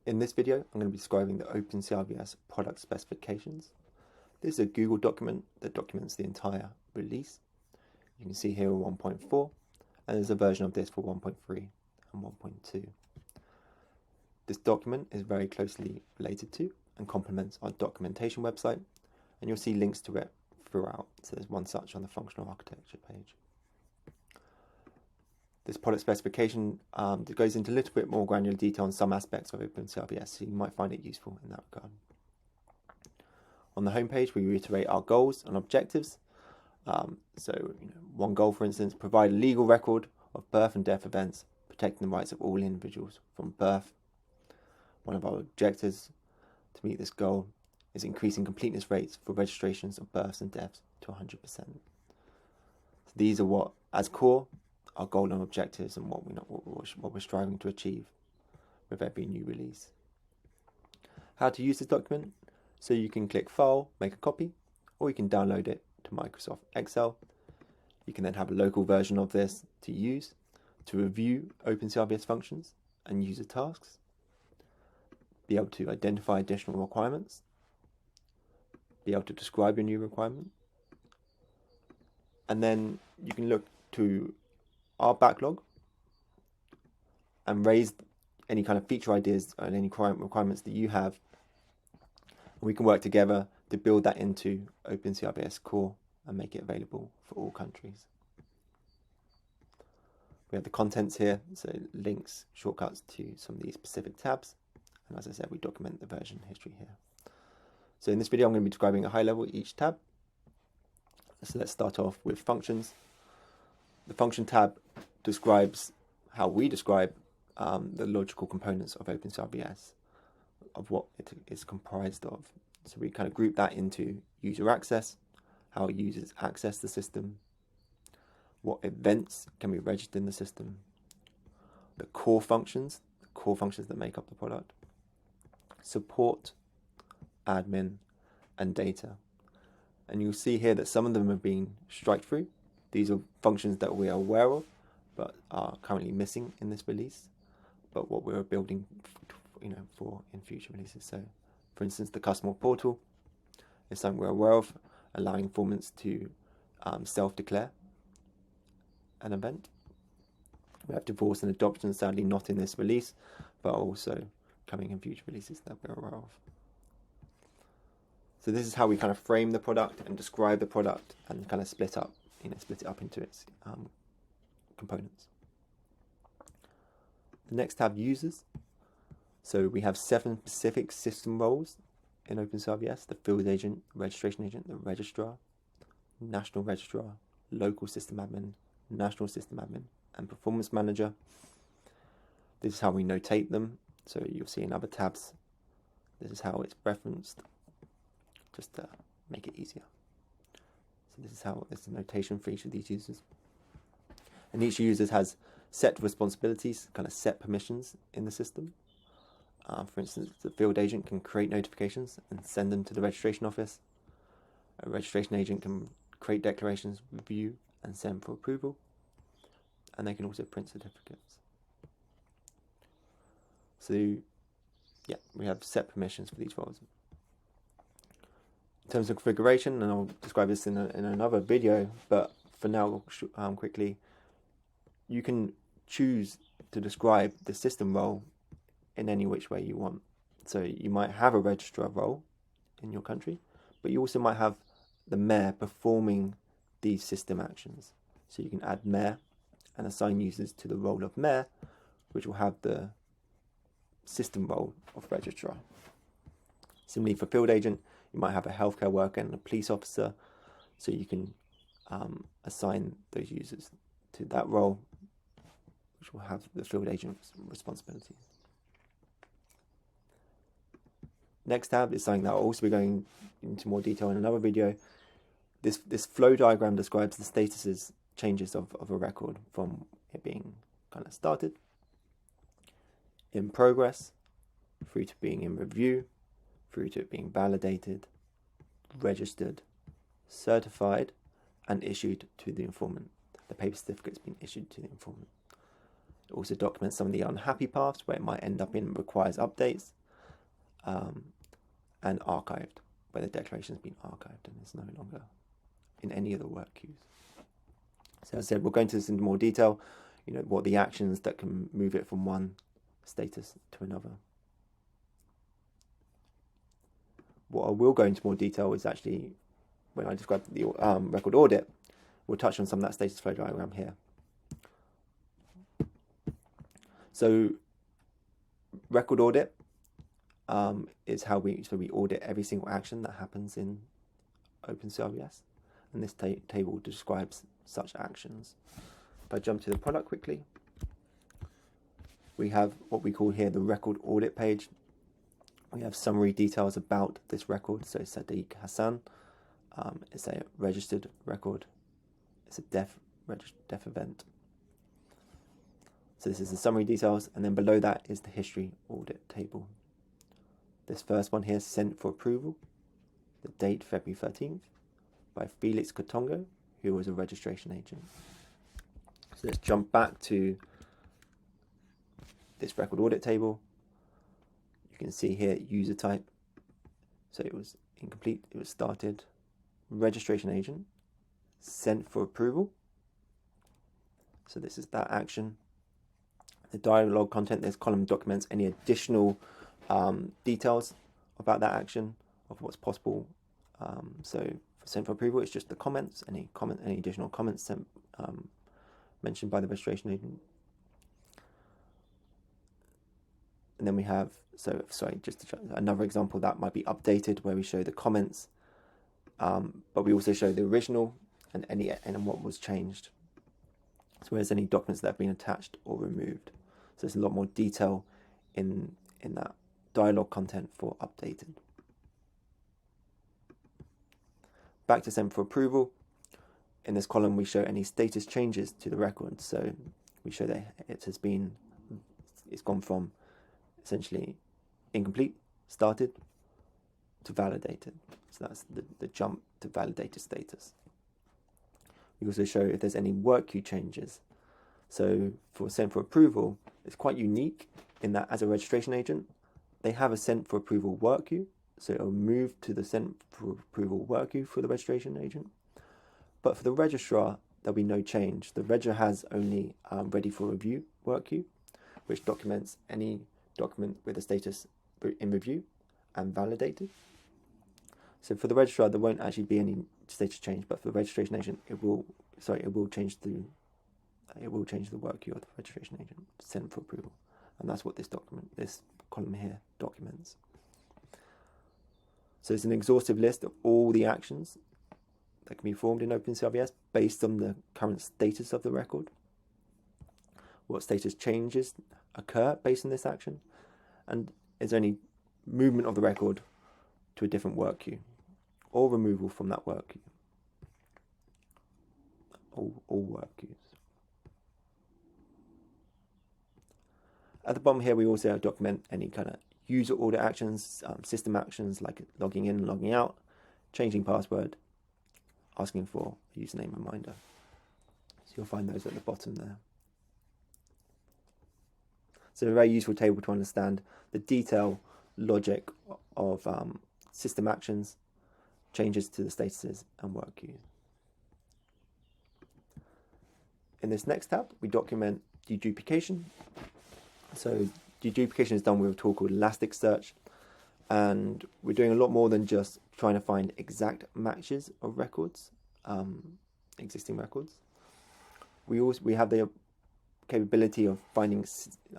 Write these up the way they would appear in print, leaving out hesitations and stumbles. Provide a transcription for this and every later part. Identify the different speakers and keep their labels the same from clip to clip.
Speaker 1: In this video, I'm going to be describing the OpenCRVS product specifications. This is a Google document that documents the entire release. You can see here 1.4, and there's a version of this for 1.3 and 1.2. This document is very closely related to and complements our documentation website, and you'll see links to it throughout. So there's one such on the functional architecture page. This product specification goes into a little bit more granular detail on some aspects of OpenCRVS, so you might find it useful in that regard. On the home page, we reiterate our goals and objectives. One goal, for instance, provide a legal record of birth and death events, protecting the rights of all individuals from birth. One of our objectives to meet this goal is increasing completeness rates for registrations of births and deaths to 100%. So these are what, as core, our goal and objectives and what we're striving to achieve with every new release. How to use this document? So you can click File, make a copy, or you can download it to Microsoft Excel. You can then have a local version of this to use to review OpenCRVS functions and user tasks, be able to identify additional requirements, be able to describe your new requirement, and then you can look to our backlog and raise any kind of feature ideas and any requirements that you have. We can work together to build that into OpenCRVS core and make it available for all countries. We have the contents here, so links, shortcuts to some of these specific tabs. And as I said, we document the version history here. So in this video, I'm going to be describing a high level each tab. So let's start off with functions. The function tab describes how we describe the logical components of OpenCRVS, of what it is comprised of. So we kind of group that into user access, how users access the system, what events can be registered in the system, the core functions that make up the product, support, admin, and data. And you'll see here that some of them have been striked through. These are functions that we are aware of, but are currently missing in this release, but what we're building for in future releases. So, for instance, the customer portal is something we're aware of, allowing informants to self-declare an event. We have divorce and adoption, sadly not in this release, but also coming in future releases that we're aware of. So this is how we kind of frame the product and describe the product and kind of split it up into its components. The next tab, users. So we have 7 specific system roles in OpenCRVS: the field agent, registration agent, the registrar, national registrar, local system admin, national system admin, and performance manager. This is how we notate them. So you'll see in other tabs, this is how it's referenced, just to make it easier. So this is how there's a notation for each of these users. And each user has set responsibilities, kind of set permissions in the system. For instance, the field agent can create notifications and send them to the registration office. A registration agent can create declarations, review, and send for approval. And they can also print certificates. So, yeah, we have set permissions for these roles. In terms of configuration, and I'll describe this in another video, but for now, quickly, you can choose to describe the system role in any which way you want. So you might have a registrar role in your country, but you also might have the mayor performing these system actions. So you can add mayor and assign users to the role of mayor, which will have the system role of registrar. Similarly, for field agent, you might have a healthcare worker and a police officer, so you can assign those users to that role, which will have the field agent's responsibilities. Next tab is something that I'll also be going into more detail in another video. This flow diagram describes the statuses changes of a record from it being kind of started, in progress, through to being in review, through to it being validated, registered, certified, and issued to the informant. The paper certificate's been issued to the informant. It also documents some of the unhappy paths where it might end up in requires updates, and archived, where the declaration has been archived and is no longer in any of the work queues. So as I said, we'll go into this in more detail, what are the actions that can move it from one status to another. What I will go into more detail is actually when I describe the record audit, we'll touch on some of that status flow diagram here. So record audit is how we audit every single action that happens in OpenCRVS, and this table describes such actions. If I jump to the product quickly, we have what we call here the record audit page. We have summary details about this record. So Sadiq Hassan, it's a registered record. It's a deaf event. So this is the summary details, and then below that is the history audit table. This first one here is sent for approval, the date February 13th, by Felix Kotongo, who was a registration agent. So let's jump back to this record audit table. You can see here user type. So it was incomplete, it was started, registration agent, sent for approval. So this is that action. The dialog content, this column documents any additional details about that action, of what's possible. So for sent for approval, it's just the comments, any additional comments sent, mentioned by the registration agent. And then we have, just another example that might be updated, where we show the comments, but we also show the original and what was changed. So there's any documents that have been attached or removed. So there's a lot more detail in that dialog content for updated. Back to sent for approval. In this column, we show any status changes to the record. So we show that it's gone from essentially incomplete, started, to validated. So that's the jump to validated status. We also show if there's any work queue changes. So for sent for approval, it's quite unique in that as a registration agent, they have a sent for approval work queue. So it'll move to the sent for approval work queue for the registration agent. But for the registrar, there'll be no change. The registrar has only ready for review work queue, which documents any document with a status in review and validated. So for the registrar, there won't actually be any status change, but for the registration agent, it will change the work queue of the registration agent sent for approval, and that's what this column here documents. So it's an exhaustive list of all the actions that can be formed in OpenCRVS based on the current status of the record, what status changes occur based on this action, and is any movement of the record to a different work queue or removal from that work queue. All work queues. At the bottom here, we also document any kind of user audit actions, system actions like logging in and logging out, changing password, asking for a username reminder. So you'll find those at the bottom there. So a very useful table to understand the detail logic of system actions, changes to the statuses, and work queues. In this next tab, we document deduplication. So deduplication is done with a tool called Elasticsearch, and we're doing a lot more than just trying to find exact matches of records, existing records. We have the capability of finding,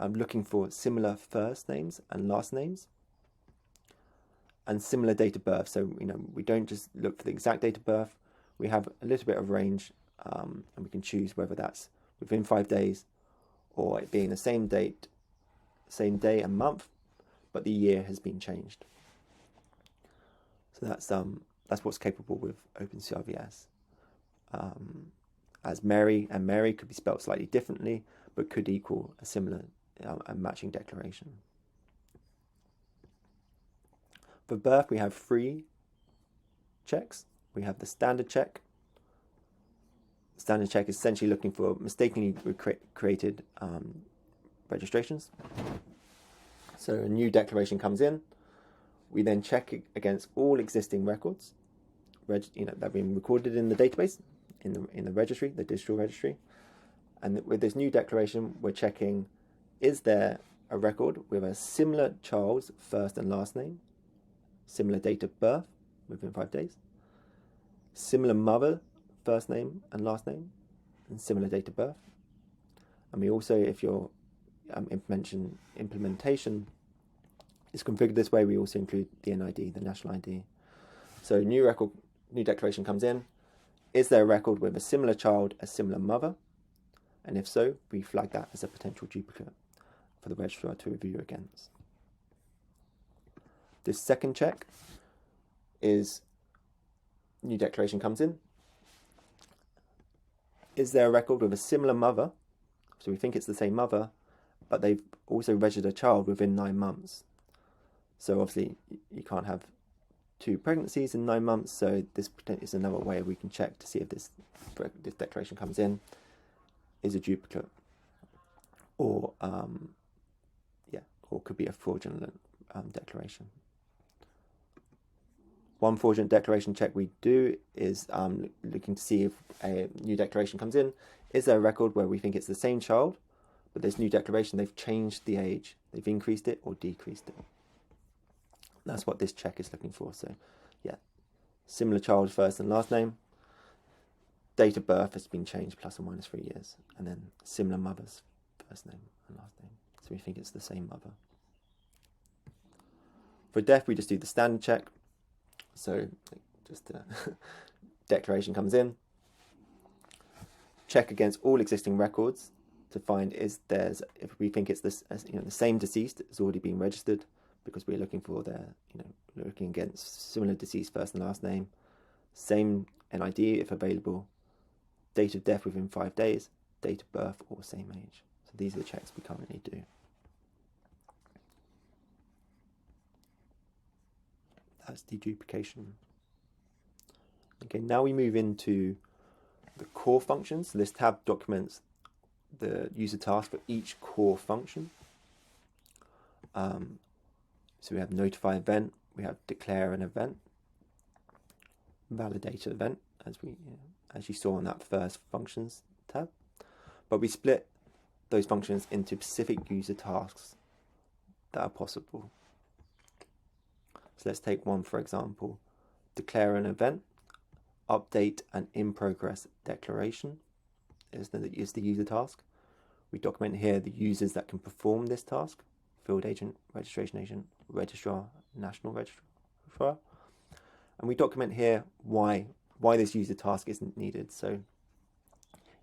Speaker 1: looking for similar first names and last names, and similar date of birth. So we don't just look for the exact date of birth. We have a little bit of range, and we can choose whether that's within 5 days or it being the same date, same day and month, but the year has been changed. So that's what's capable with OpenCRVS. As Mary, and Mary could be spelled slightly differently, but could equal a similar and matching declaration. For birth, we have 3 checks. We have the standard check. The standard check is essentially looking for mistakenly created registrations. So a new declaration comes in. We then check against all existing records, that have been recorded in the database, in the registry, the digital registry. And with this new declaration, we're checking, is there a record with a similar child's first and last name, similar date of birth within 5 days, similar mother, first name and last name, and similar date of birth. And we also, if your implementation is configured this way, we also include the NID, the national ID. So new declaration comes in. Is there a record with a similar child, a similar mother? And if so, we flag that as a potential duplicate for the registrar to review against. This second check is new declaration comes in. Is there a record with a similar mother? So we think it's the same mother, but they've also registered a child within 9 months. So obviously you can't have 2 pregnancies in 9 months, so this is another way we can check to see if this declaration comes in is a duplicate, or or could be a fraudulent declaration. One fraudulent declaration check we do is looking to see if a new declaration comes in. Is there a record where we think it's the same child, but this new declaration, they've changed the age, they've increased it or decreased it? That's what this check is looking for. So yeah, similar child first and last name, date of birth has been changed plus or minus 3 years, and then similar mother's first name and last name. So we think it's the same mother. For death, we just do the standard check. So just declaration comes in, check against all existing records to find if we think it's this, the same deceased has already been registered, because we're looking for looking against similar deceased first and last name, same NID if available, date of death within 5 days, date of birth or same age. So these are the checks we currently do. That's deduplication. Okay, now we move into the core functions. So this tab documents the user task for each core function. So we have notify event, we have declare an event, validate an event, as you saw on that first functions tab. But we split those functions into specific user tasks that are possible. So let's take one, for example, declare an event, update an in-progress declaration is the user task. We document here the users that can perform this task: field agent, registration agent, registrar, national registrar. And we document here why this user task isn't needed. So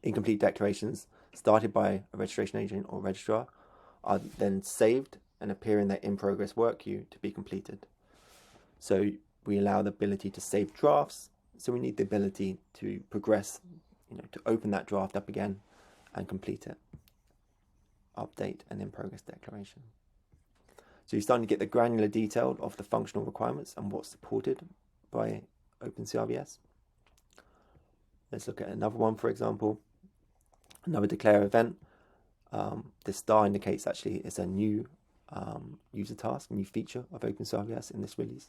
Speaker 1: incomplete declarations started by a registration agent or registrar are then saved and appear in their in-progress work queue to be completed. So we allow the ability to save drafts. So we need the ability to progress, to open that draft up again and complete it. Update an in-progress declaration. So you're starting to get the granular detail of the functional requirements and what's supported by OpenCRVS. Let's look at another one, for example. Another declare event. The star indicates actually it's a new user task, a new feature of OpenCRVS in this release.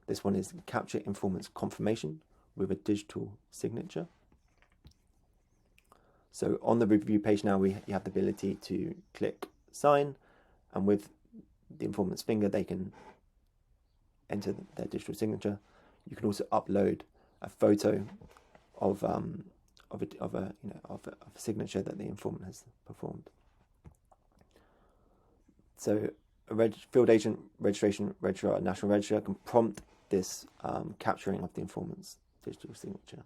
Speaker 1: This one is capture informant's confirmation with a digital signature. So on the review page now, you have the ability to click sign, and with the informant's finger, they can enter their digital signature. You can also upload a photo of a signature that the informant has performed. So a field agent, registration registrar, national registrar can prompt this capturing of the informant's digital signature.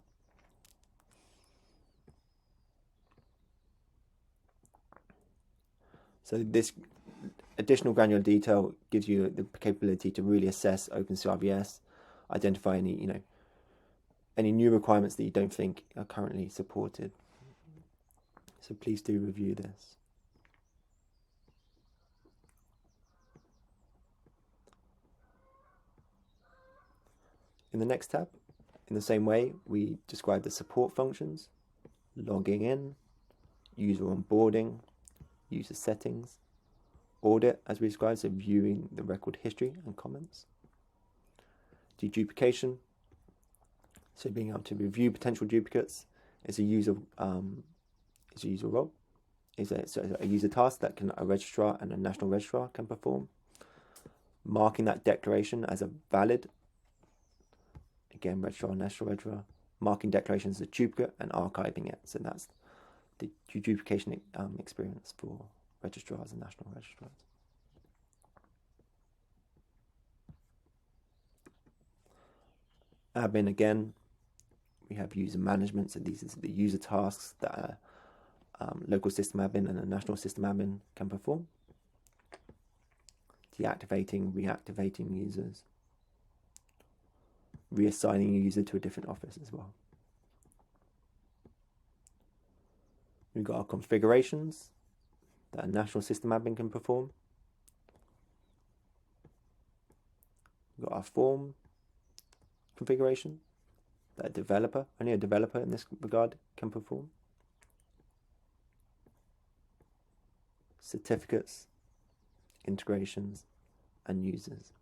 Speaker 1: So this additional granular detail gives you the capability to really assess OpenCRVS, identify any new requirements that you don't think are currently supported. So please do review this. In the next tab, in the same way, we describe the support functions: logging in, user onboarding, user settings, audit, as we described, so viewing the record history and comments, deduplication, so being able to review potential duplicates is a user role, is a user task that a registrar and a national registrar can perform. Marking that declaration as a valid, again, registrar and national registrar, marking declarations as a duplicate and archiving it. So that's the deduplication experience for registrars and national registrars. Admin, again, we have user management, so these are the user tasks that a local system admin and a national system admin can perform. Deactivating, reactivating users, reassigning a user to a different office as well. We've got our configurations that a national system admin can perform. We've got our form configuration that only a developer in this regard can perform. Certificates, integrations, and users.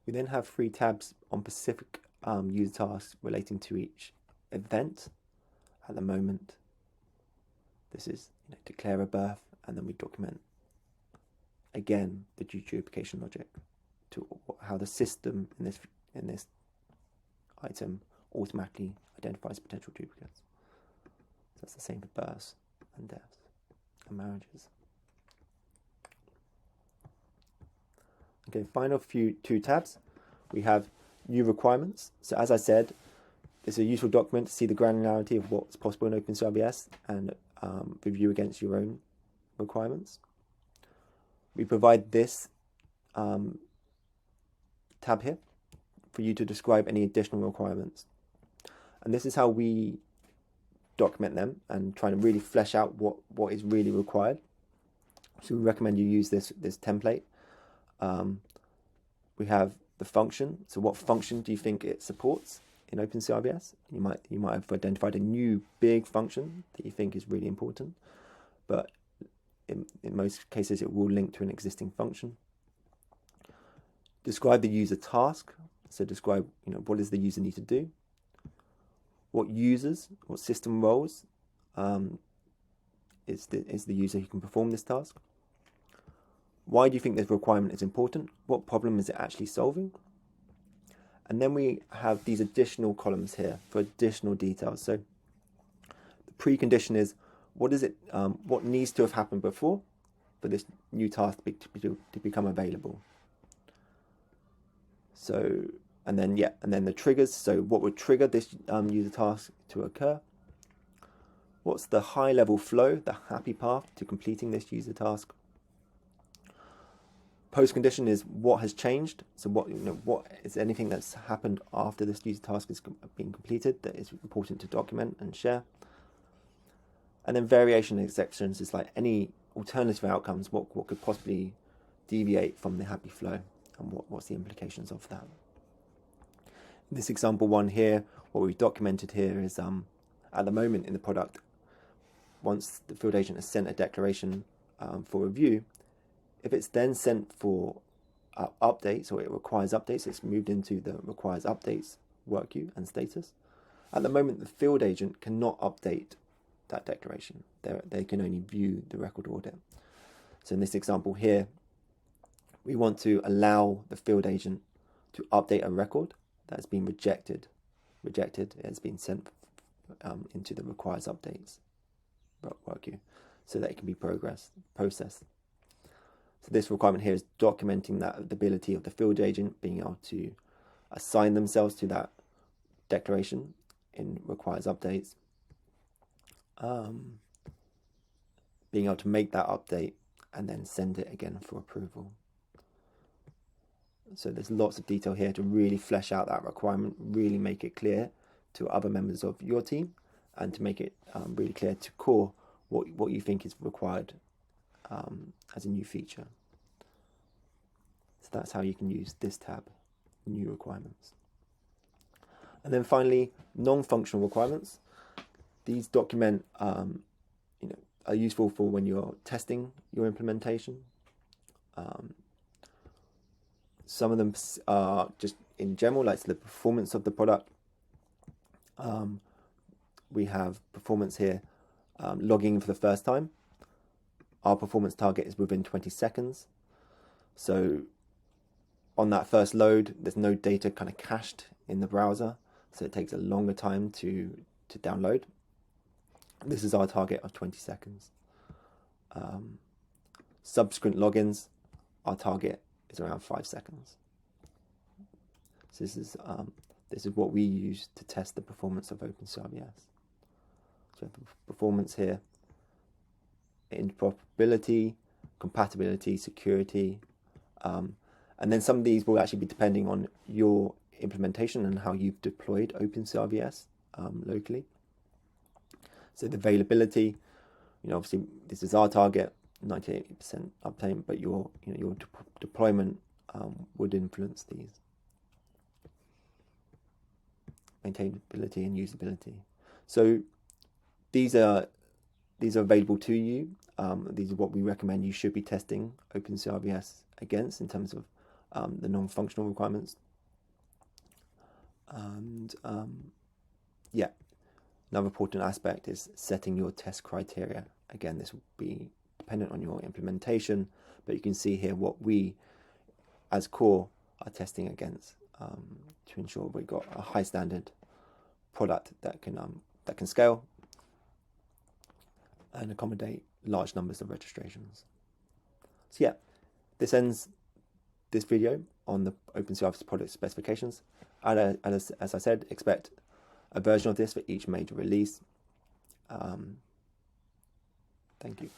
Speaker 1: We then have 3 tabs on specific user tasks relating to each event. At the moment, this is declare a birth, and then we document again the deduplication logic to how the system in this item automatically identifies potential duplicates. So that's the same for births and deaths and marriages. Okay, final 2 tabs. We have new requirements. So as I said, it's a useful document to see the granularity of what's possible in OpenCRVS and review against your own requirements. We provide this tab here for you to describe any additional requirements. And this is how we document them and try to really flesh out what is really required. So we recommend you use this template. We have the function. So what function do you think it supports in OpenCRVS? You might have identified a new big function that you think is really important, but in most cases it will link to an existing function. Describe the user task. So describe what does the user need to do. What system roles is the user who can perform this task. Why do you think this requirement is important? What problem is it actually solving? And then we have these additional columns here for additional details. So the precondition is what needs to have happened before for this new task to become available. So and then the triggers. So what would trigger this user task to occur? What's the high level flow, the happy path to completing this user task? Post condition is what has changed. So what is anything that's happened after this user task has been completed that is important to document and share. And then variation exceptions is like any alternative outcomes, what could possibly deviate from the happy flow, and what's the implications of that. In this example 1 here, what we've documented here is at the moment in the product, once the field agent has sent a declaration for review, if it's then sent for updates, or it requires updates, it's moved into the requires updates work queue and status. At the moment, the field agent cannot update that declaration. They can only view the record audit. So in this example here, we want to allow the field agent to update a record that has been rejected. It has been sent into the requires updates work queue so that it can be processed. So this requirement here is documenting the ability of the field agent being able to assign themselves to that declaration in requires updates, being able to make that update and then send it again for approval. So there's lots of detail here to really flesh out that requirement, really make it clear to other members of your team, and to make it really clear to core what you think is required as a new feature. So that's how you can use this tab, new requirements. And then finally, non-functional requirements. these document are useful for when you're testing your implementation. Some of them are just in general, like the performance of the product. We have performance here, logging for the first time. Our performance target is within 20 seconds. So on that first load, there's no data kind of cached in the browser, so it takes a longer time to download. This is our target of 20 seconds. Subsequent logins, our target is around 5 seconds. So this is what we use to test the performance of OpenCRVS. So performance here, interoperability, compatibility, security, and then some of these will actually be depending on your implementation and how you've deployed OpenCRVS locally. So the availability, obviously this is our target, 98% uptime, but your deployment would influence these. Maintainability and usability. So these are available to you. These are what we recommend you should be testing OpenCRVS against in terms of the non-functional requirements. And yeah, another important aspect is setting your test criteria. Again, this will be dependent on your implementation, but you can see here what we as core are testing against to ensure we've got a high standard product that can scale and accommodate large numbers of registrations. So yeah, this ends this video on the OpenCRVS product specifications. And as I said, expect a version of this for each major release. Thank you.